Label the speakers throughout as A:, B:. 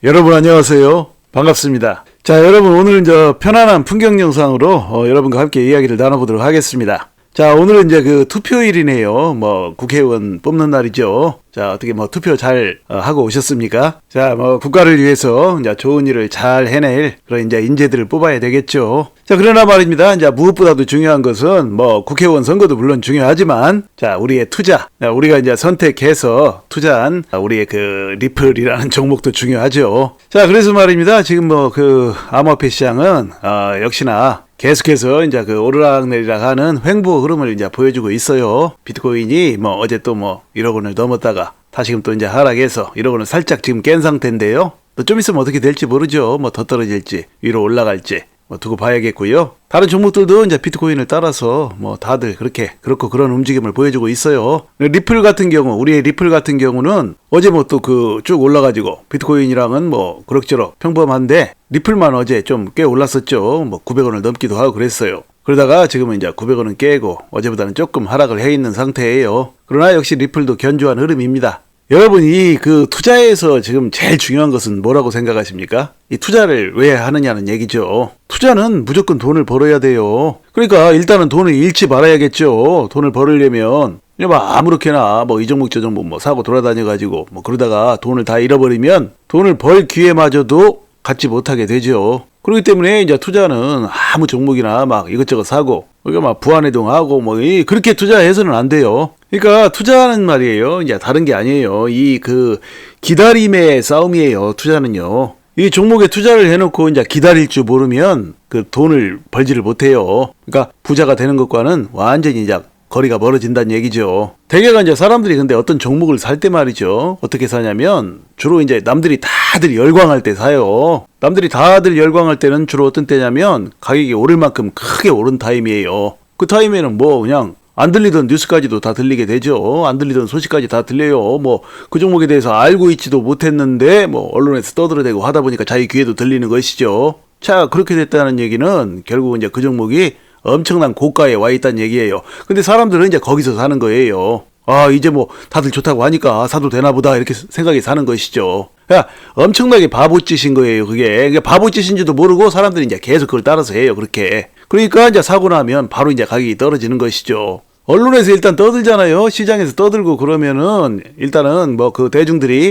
A: 여러분 안녕하세요. 반갑습니다. 자, 여러분 오늘은 편안한 풍경 영상으로 여러분과 함께 이야기를 나눠보도록 하겠습니다. 자, 오늘은 이제 그 투표일이네요. 국회의원 뽑는 날이죠. 자, 어떻게 투표 잘 하고 오셨습니까? 자, 국가를 위해서 이제 좋은 일을 잘 해낼 그런 이제 인재들을 뽑아야 되겠죠. 자, 그러나 말입니다. 이제 무엇보다도 중요한 것은 국회의원 선거도 물론 중요하지만, 자, 우리의 투자, 우리가 이제 선택해서 투자한 우리의 그 리플이라는 종목도 중요하죠. 자, 그래서 말입니다. 지금 암호화폐 시장은 역시나 계속해서 이제 그 오르락내리락 하는 횡보 흐름을 이제 보여주고 있어요. 비트코인이 어제 또 1억 원을 넘었다가 다시금 또 이제 하락해서 1억 원을 살짝 지금 깬 상태인데요. 또 좀 있으면 어떻게 될지 모르죠. 더 떨어질지 위로 올라갈지 두고 봐야겠고요. 다른 종목들도 이제 비트코인을 따라서 다들 그렇고 그런 움직임을 보여주고 있어요. 리플 같은 경우, 우리의 리플 같은 경우는 어제 또 쭉 올라가지고 비트코인이랑은 그럭저럭 평범한데 리플만 어제 좀 꽤 올랐었죠. 900원을 넘기도 하고 그랬어요. 그러다가 지금은 이제 900원은 깨고 어제보다는 조금 하락을 해 있는 상태예요. 그러나 역시 리플도 견조한 흐름입니다. 여러분, 투자에서 지금 제일 중요한 것은 뭐라고 생각하십니까? 이 투자를 왜 하느냐는 얘기죠. 투자는 무조건 돈을 벌어야 돼요. 그러니까 일단은 돈을 잃지 말아야겠죠. 돈을 벌으려면 아무렇게나 이 종목 저 종목 사고 돌아다녀가지고 그러다가 돈을 다 잃어버리면 돈을 벌 기회마저도 갖지 못하게 되죠. 그렇기 때문에 이제 투자는 아무 종목이나 이것저것 사고 부안해동하고 그렇게 투자해서는 안 돼요. 그러니까 투자는 말이에요. 이제 다른 게 아니에요. 기다림의 싸움이에요. 투자는요. 이 종목에 투자를 해놓고 이제 기다릴 줄 모르면 그 돈을 벌지를 못해요. 그러니까 부자가 되는 것과는 완전히 이제 거리가 멀어진다는 얘기죠. 대개가 이제 사람들이 근데 어떤 종목을 살 때 말이죠. 어떻게 사냐면 주로 이제 남들이 다들 열광할 때 사요. 남들이 다들 열광할 때는 주로 어떤 때냐면 가격이 오를 만큼 크게 오른 타임이에요. 그 타임에는 그냥 안 들리던 뉴스까지도 다 들리게 되죠. 안 들리던 소식까지 다 들려요. 그 종목에 대해서 알고 있지도 못했는데 언론에서 떠들어대고 하다 보니까 자기 귀에도 들리는 것이죠. 자, 그렇게 됐다는 얘기는 결국은 이제 그 종목이 엄청난 고가에 와 있다는 얘기예요. 근데 사람들은 이제 거기서 사는 거예요. 이제 다들 좋다고 하니까 사도 되나 보다 이렇게 생각이 사는 것이죠. 엄청나게 바보짓인 거예요. 그게 바보짓인지도 모르고 사람들이 이제 계속 그걸 따라서 해요. 그렇게. 그러니까 이제 사고 나면 바로 이제 가격이 떨어지는 것이죠. 언론에서 일단 떠들잖아요. 시장에서 떠들고 그러면은 일단은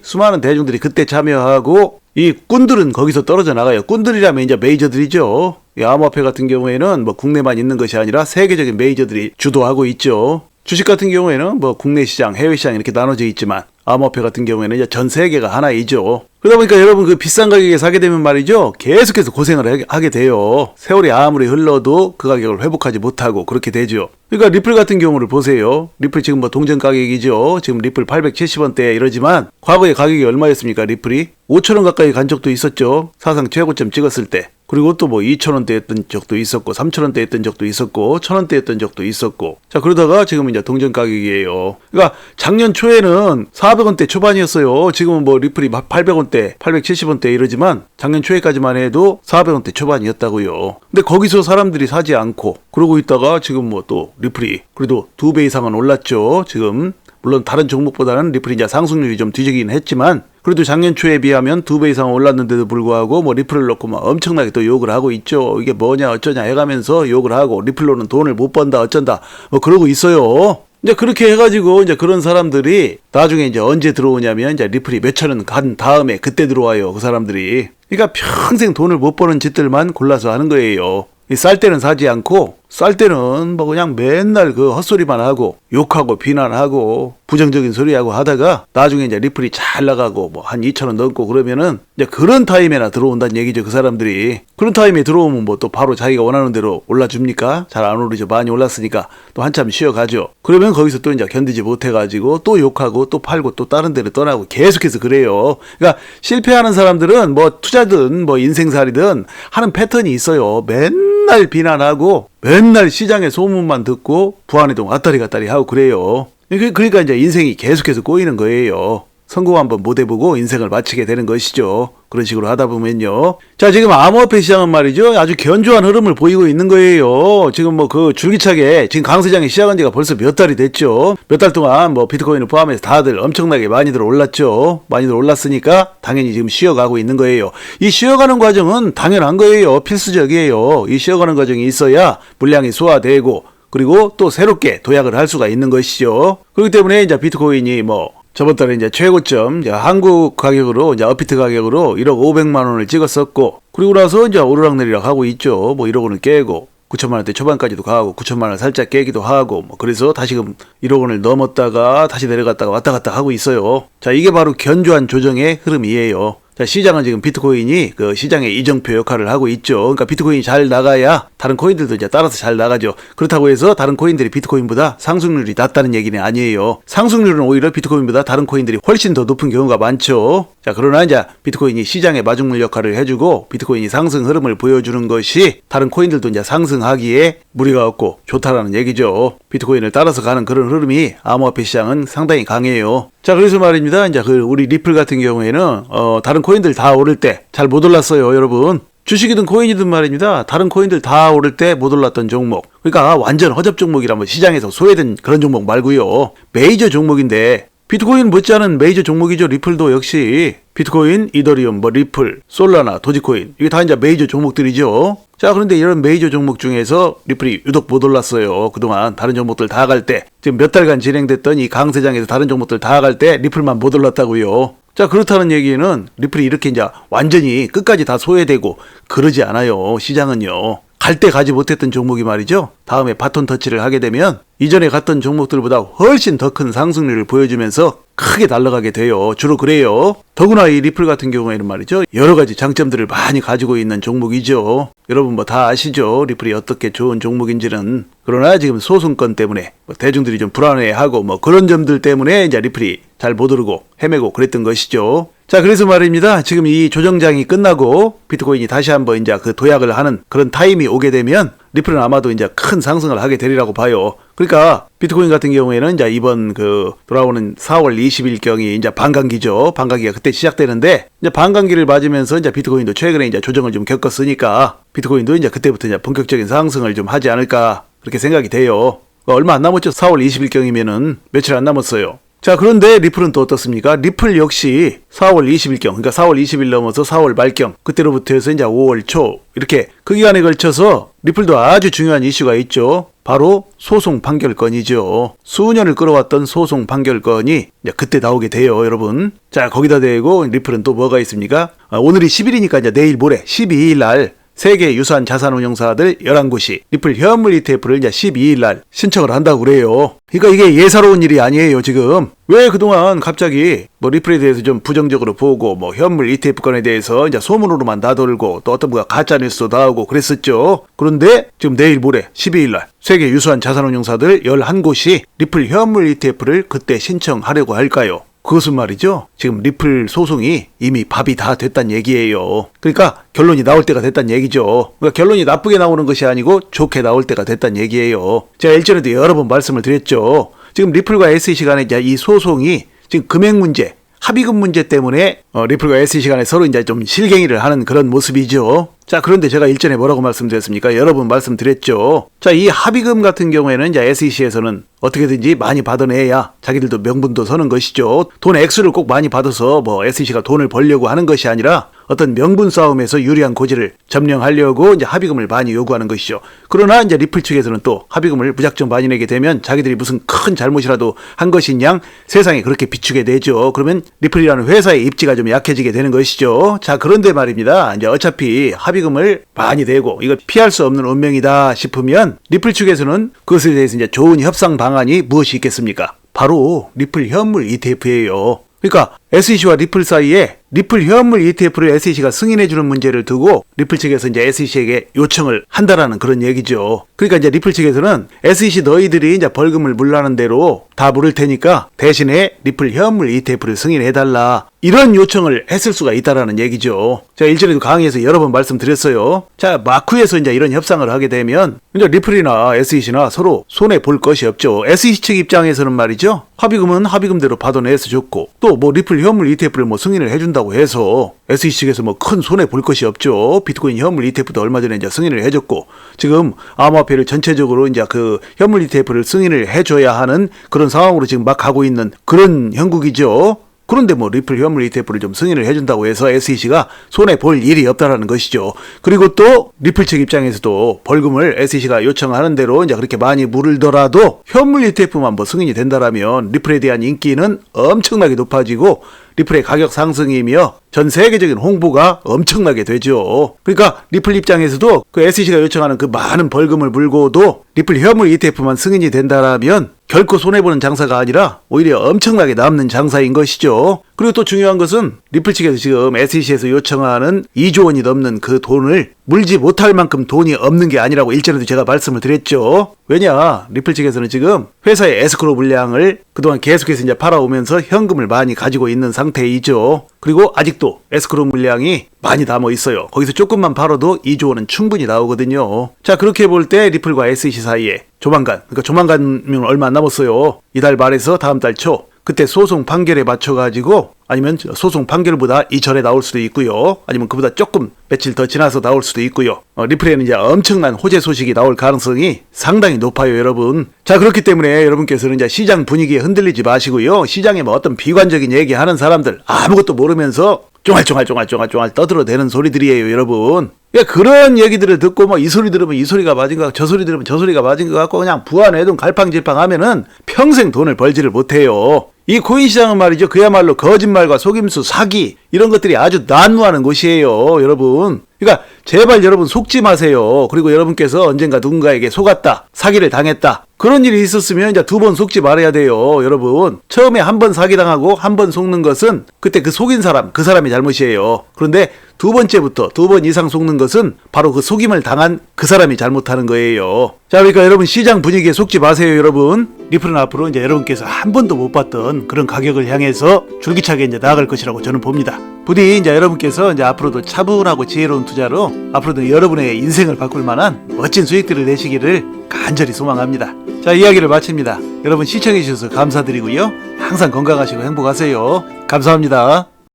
A: 수많은 대중들이 그때 참여하고 이 꾼들은 거기서 떨어져 나가요. 꾼들이라면 이제 메이저들이죠. 이 암호화폐 같은 경우에는 국내만 있는 것이 아니라 세계적인 메이저들이 주도하고 있죠. 주식 같은 경우에는 국내 시장, 해외 시장 이렇게 나눠져 있지만 암호화폐 같은 경우에는 이제 전 세계가 하나이죠. 그러다 보니까 여러분 그 비싼 가격에 사게 되면 말이죠. 계속해서 고생을 하게 돼요. 세월이 아무리 흘러도 그 가격을 회복하지 못하고 그렇게 되죠. 그러니까 리플 같은 경우를 보세요. 리플 지금 동전 가격이죠. 지금 리플 870원대 이러지만 과거에 가격이 얼마였습니까? 리플이 5,000원 가까이 간 적도 있었죠. 사상 최고점 찍었을 때. 그리고 또 2,000원대였던 적도 있었고 3,000원대였던 적도 있었고 1,000원대였던 적도 있었고. 자, 그러다가 지금 이제 동전 가격이에요. 그러니까 작년 초에는 400원대 초반이었어요. 지금은 리플이 800원대, 870원대 이러지만 작년 초에까지만 해도 400원대 초반이었다고요. 근데 거기서 사람들이 사지 않고 그러고 있다가 지금 또 리플이 그래도 2배 이상은 올랐죠. 지금 물론 다른 종목보다는 리플이 이제 상승률이 좀 뒤지긴 했지만 그래도 작년 초에 비하면 2배 이상 올랐는데도 불구하고 리플을 놓고 엄청나게 또 욕을 하고 있죠. 이게 뭐냐 어쩌냐 해가면서 욕을 하고 리플로는 돈을 못 번다 어쩐다 그러고 있어요. 이제 그렇게 해가지고 이제 그런 사람들이 나중에 이제 언제 들어오냐면 이제 리플이 몇천 원 간 다음에 그때 들어와요. 그 사람들이. 그러니까 평생 돈을 못 버는 짓들만 골라서 하는 거예요. 쌀 때는 사지 않고 쌀 때는 그냥 맨날 헛소리만 하고 욕하고 비난하고 부정적인 소리하고 하다가 나중에 이제 리플이 잘 나가고 한 2,000원 넘고 그러면은 이제 그런 타임에나 들어온다는 얘기죠. 그 사람들이. 그런 타임에 들어오면 또 바로 자기가 원하는 대로 올라줍니까? 잘 안 오르죠. 많이 올랐으니까 또 한참 쉬어가죠. 그러면 거기서 또 이제 견디지 못해가지고 또 욕하고 또 팔고 또 다른 데로 떠나고 계속해서 그래요. 그러니까 실패하는 사람들은 투자든 인생살이든 하는 패턴이 있어요. 맨날 비난하고 맨날 시장의 소문만 듣고 부안해동 왔다리 갔다리 하고 그래요. 그러니까 이제 인생이 계속해서 꼬이는 거예요. 성공 한번 못 해보고 인생을 마치게 되는 것이죠. 그런 식으로 하다 보면요. 자, 지금 암호화폐 시장은 말이죠. 아주 견조한 흐름을 보이고 있는 거예요. 지금 뭐 그 줄기차게 지금 강세장이 시작한 지가 벌써 몇 달이 됐죠. 몇 달 동안 뭐 비트코인을 포함해서 다들 엄청나게 많이들 올랐죠. 많이들 올랐으니까 당연히 지금 쉬어가고 있는 거예요. 이 쉬어가는 과정은 당연한 거예요. 필수적이에요. 이 쉬어가는 과정이 있어야 물량이 소화되고 그리고 또 새롭게 도약을 할 수가 있는 것이죠. 그렇기 때문에 이제 비트코인이 뭐 저번 달에 이제 최고점, 이제 한국 가격으로, 이제 업비트 가격으로 1억 500만 원을 찍었었고, 그리고 나서 이제 오르락내리락 하고 있죠. 뭐 1억 원을 깨고, 9천만 원대 초반까지도 가고, 9천만 원을 살짝 깨기도 하고, 뭐 그래서 다시금 1억 원을 넘었다가 다시 내려갔다가 왔다 갔다 하고 있어요. 자, 이게 바로 견조한 조정의 흐름이에요. 자, 시장은 지금 비트코인이 그 시장의 이정표 역할을 하고 있죠. 그러니까 비트코인이 잘 나가야 다른 코인들도 이제 따라서 잘 나가죠. 그렇다고 해서 다른 코인들이 비트코인보다 상승률이 낮다는 얘기는 아니에요. 상승률은 오히려 비트코인보다 다른 코인들이 훨씬 더 높은 경우가 많죠. 자, 그러나 이제 비트코인이 시장의 마중물 역할을 해주고 비트코인이 상승 흐름을 보여주는 것이 다른 코인들도 이제 상승하기에 무리가 없고 좋다라는 얘기죠. 비트코인을 따라서 가는 그런 흐름이 암호화폐 시장은 상당히 강해요. 자, 그래서 말입니다. 이제 우리 리플 같은 경우에는 다른 코인들 다 오를 때 잘 못 올랐어요, 여러분. 주식이든 코인이든 말입니다. 다른 코인들 다 오를 때 못 올랐던 종목. 그러니까 완전 허접 종목이라면 시장에서 소외된 그런 종목 말고요. 메이저 종목인데 비트코인 못지않은 메이저 종목이죠. 리플도 역시 비트코인, 이더리움, 뭐 리플, 솔라나, 도지코인 이게 다 이제 메이저 종목들이죠. 자, 그런데 이런 메이저 종목 중에서 리플이 유독 못 올랐어요. 그동안 다른 종목들 다 갈 때 지금 몇 달간 진행됐던 이 강세장에서 다른 종목들 다 갈 때 리플만 못 올랐다고요. 자, 그렇다는 얘기는 리플이 이렇게 이제 완전히 끝까지 다 소외되고 그러지 않아요. 시장은요. 갈 때 가지 못했던 종목이 말이죠. 다음에 바톤 터치를 하게 되면 이전에 갔던 종목들보다 훨씬 더 큰 상승률을 보여주면서 크게 날아가게 돼요. 주로 그래요. 더구나 이 리플 같은 경우에는 말이죠. 여러 가지 장점들을 많이 가지고 있는 종목이죠. 여러분 뭐 다 아시죠? 리플이 어떻게 좋은 종목인지는. 그러나 지금 소송건 때문에 뭐 대중들이 좀 불안해하고 뭐 그런 점들 때문에 이제 리플이 잘 못 오르고 헤매고 그랬던 것이죠. 자, 그래서 말입니다. 지금 이 조정장이 끝나고 비트코인이 다시 한번 이제 그 도약을 하는 그런 타임이 오게 되면 리플은 아마도 이제 큰 상승을 하게 되리라고 봐요. 그러니까 비트코인 같은 경우에는 이제 이번 그 돌아오는 4월 20일경이 이제 반감기죠. 반감기가 그때 시작되는데 이제 반감기를 맞으면서 이제 비트코인도 최근에 이제 조정을 좀 겪었으니까 비트코인도 이제 그때부터 이제 본격적인 상승을 좀 하지 않을까 그렇게 생각이 돼요. 얼마 안 남았죠. 4월 20일경이면은 며칠 안 남았어요. 자, 그런데 리플은 또 어떻습니까? 리플 역시 4월 20일경, 그러니까 4월 20일 넘어서 4월 말경, 그때로부터 해서 이제 5월 초, 이렇게 그 기간에 걸쳐서 리플도 아주 중요한 이슈가 있죠. 바로 소송 판결건이죠. 수년을 끌어왔던 소송 판결건이 이제 그때 나오게 돼요, 여러분. 자, 거기다 대고 리플은 또 뭐가 있습니까? 오늘이 10일이니까 이제 내일 모레 12일 날 세계 유사한 자산운용사들 11곳이 리플 현물 ETF를 이제 12일 날 신청을 한다고 그래요. 그러니까 이게 예사로운 일이 아니에요, 지금. 왜 그동안 갑자기 뭐 리플에 대해서 좀 부정적으로 보고 뭐 현물 ETF권에 대해서 이제 소문으로만 나돌고 또 어떤 뭐가 가짜뉴스도 나오고 그랬었죠. 그런데 지금 내일 모레 12일 날 세계 유사한 자산운용사들 11곳이 리플 현물 ETF를 그때 신청하려고 할까요? 그것은 말이죠. 지금 리플 소송이 이미 밥이 다 됐단 얘기예요. 그러니까 결론이 나올 때가 됐단 얘기죠. 그러니까 결론이 나쁘게 나오는 것이 아니고 좋게 나올 때가 됐단 얘기예요. 제가 일전에도 여러 번 말씀을 드렸죠. 지금 리플과 SEC 간의 이 소송이 지금 금액 문제, 합의금 문제 때문에 리플과 SEC 간에 서로 이제 좀 실갱이를 하는 그런 모습이죠. 자, 그런데 제가 일전에 뭐라고 말씀드렸습니까? 여러 번 말씀드렸죠. 자, 이 합의금 같은 경우에는 이제 SEC에서는 어떻게든지 많이 받아내야 자기들도 명분도 서는 것이죠. 돈 액수를 꼭 많이 받아서 뭐 SEC가 돈을 벌려고 하는 것이 아니라 어떤 명분 싸움에서 유리한 고지를 점령하려고 이제 합의금을 많이 요구하는 것이죠. 그러나 이제 리플 측에서는 또 합의금을 무작정 많이 내게 되면 자기들이 무슨 큰 잘못이라도 한 것인 양 세상에 그렇게 비추게 되죠. 그러면 리플이라는 회사의 입지가 좀 약해지게 되는 것이죠. 자, 그런데 말입니다. 이제 어차피 합의금을 많이 내고 이거 피할 수 없는 운명이다 싶으면 리플 측에서는 그것에 대해서 이제 좋은 협상 방안이 무엇이 있겠습니까? 바로 리플 현물 ETF예요. 그러니까 SEC와 리플 사이에 리플 현물 ETF를 SEC가 승인해주는 문제를 두고 리플 측에서 이제 SEC에게 요청을 한다라는 그런 얘기죠. 그러니까 이제 리플 측에서는 SEC 너희들이 이제 벌금을 물라는 대로 다 물을 테니까 대신에 리플 현물 ETF를 승인해달라. 이런 요청을 했을 수가 있다라는 얘기죠. 제가 일전에도 강의에서 여러 번 말씀드렸어요. 자, 마쿠에서 이제 이런 협상을 하게 되면 이제 리플이나 SEC나 서로 손해 볼 것이 없죠. SEC 측 입장에서는 말이죠. 합의금은 합의금대로 받아내서 줬고 또 뭐 리플 현물 ETF를 뭐 승인을 해준다고 해서 SEC 측에서 뭐 큰 손해 볼 것이 없죠. 비트코인 현물 ETF도 얼마 전에 이제 승인을 해줬고 지금 암호화폐를 전체적으로 이제 그 현물 ETF를 승인을 해줘야 하는 그런 상황으로 지금 막 가고 있는 그런 형국이죠. 그런데 뭐 리플 현물 ETF를 좀 승인을 해준다고 해서 SEC가 손해 볼 일이 없다라는 것이죠. 그리고 또 리플 측 입장에서도 벌금을 SEC가 요청하는 대로 이제 그렇게 많이 물더라도 현물 ETF만 뭐 승인이 된다라면 리플에 대한 인기는 엄청나게 높아지고 리플의 가격 상승이며 전 세계적인 홍보가 엄청나게 되죠. 그러니까 리플 입장에서도 그 SEC가 요청하는 그 많은 벌금을 물고도 리플 현물 ETF만 승인이 된다라면 결코 손해보는 장사가 아니라 오히려 엄청나게 남는 장사인 것이죠. 그리고 또 중요한 것은 리플 측에서 지금 SEC에서 요청하는 2조 원이 넘는 그 돈을 물지 못할 만큼 돈이 없는 게 아니라고 일전에도 제가 말씀을 드렸죠. 왜냐, 리플 측에서는 지금 회사의 에스크로 물량을 그동안 계속해서 이제 팔아오면서 현금을 많이 가지고 있는 상태이죠. 그리고 아직도 에스크로 물량이 많이 남아 있어요. 거기서 조금만 팔아도 2조 원은 충분히 나오거든요. 자, 그렇게 볼 때 리플과 SEC 사이에 조만간, 그러니까 조만간이면 얼마 안 남았어요. 이달 말에서 다음 달 초, 그때 소송 판결에 맞춰가지고 아니면 소송 판결보다 이전에 나올 수도 있고요. 아니면 그보다 조금 며칠 더 지나서 나올 수도 있고요. 리플에는 이제 엄청난 호재 소식이 나올 가능성이 상당히 높아요, 여러분. 자, 그렇기 때문에 여러분께서는 이제 시장 분위기에 흔들리지 마시고요. 시장에 뭐 어떤 비관적인 얘기하는 사람들 아무것도 모르면서 쫑알쫑알 떠들어대는 소리들이에요, 여러분. 그런 얘기들을 듣고 뭐 이 소리 들으면 이 소리가 맞은 것 같고 저 소리 들으면 저 소리가 맞은 것 같고 그냥 부안해동 갈팡질팡 하면은 평생 돈을 벌지를 못해요. 이 코인 시장은 말이죠. 그야말로 거짓말과 속임수, 사기 이런 것들이 아주 난무하는 곳이에요, 여러분. 그러니까 제발 여러분 속지 마세요. 그리고 여러분께서 언젠가 누군가에게 속았다, 사기를 당했다, 그런 일이 있었으면 이제 2번 속지 말아야 돼요, 여러분. 처음에 한 번 사기당하고 한 번 속는 것은 그때 그 속인 사람, 그 사람이 잘못이에요. 그런데 두 번째부터 2번 이상 속는 것은 바로 그 속임을 당한 그 사람이 잘못하는 거예요. 자, 그러니까 여러분 시장 분위기에 속지 마세요, 여러분. 리플은 앞으로 이제 여러분께서 한 번도 못 봤던 그런 가격을 향해서 줄기차게 이제 나아갈 것이라고 저는 봅니다. 부디 이제 여러분께서 이제 앞으로도 차분하고 지혜로운 투자로 앞으로도 여러분의 인생을 바꿀 만한 멋진 수익들을 내시기를 간절히 소망합니다. 자, 이야기를 마칩니다. 여러분 시청해 주셔서 감사드리고요. 항상 건강하시고 행복하세요. 감사합니다.